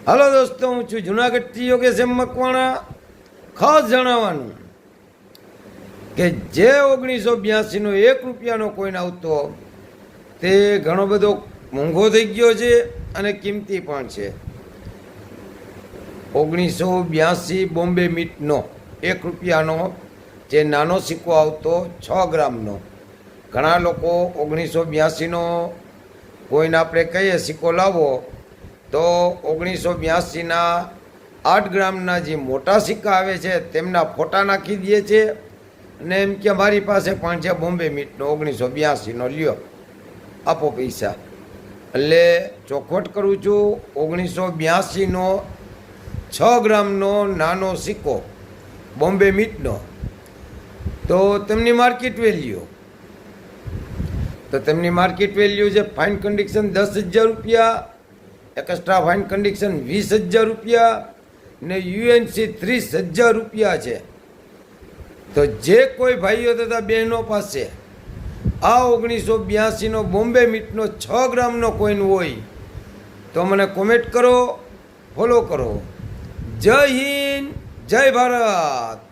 હાલો દોસ્તો, હું છું જુનાગઢથી યોગેશ એમ મકવાણા. ખાસ જણાવવાનું કે જે 1982નો 1 રૂપિયાનો કોઈન આવતો તે ઘણો બધો મોંઘો થઈ ગયો છે અને કિંમતી પણ છે. 1982 બોમ્બે મીટનો 1 રૂપિયાનો જે નાનો સિક્કો આવતો 6 ગ્રામનો. ઘણા લોકો 1982નો કોઈન આપણે કહીએ સિક્કો લાવો તો 1982ના 8 ગ્રામના જે મોટા સિક્કા આવે છે તેમના ફોટા નાખી દે છે અને એમ કે મારી પાસે પણ છે બોમ્બે મીટનો 1982નો, લ્યો આપો પૈસા. એટલે ચોખવટ કરું છું, 1982નો 6 ગ્રામનો નાનો સિક્કો બોમ્બે મીટનો તો તેમની માર્કેટ વેલ્યુ છે ફાઇન કન્ડિશન 10,000 રૂપિયા, એક્સ્ટ્રા ફાઇન કન્ડિશન 20,000 રૂપિયા ને યુએનસી 30,000 રૂપિયા છે. તો જે કોઈ ભાઈઓ તથા બહેનો પાસે આ 1982નો બોમ્બે મીટનો 6 ગ્રામનો કોઈન હોય તો મને કોમેન્ટ કરો, ફોલો કરો. જય હિન્દ, જય ભારત.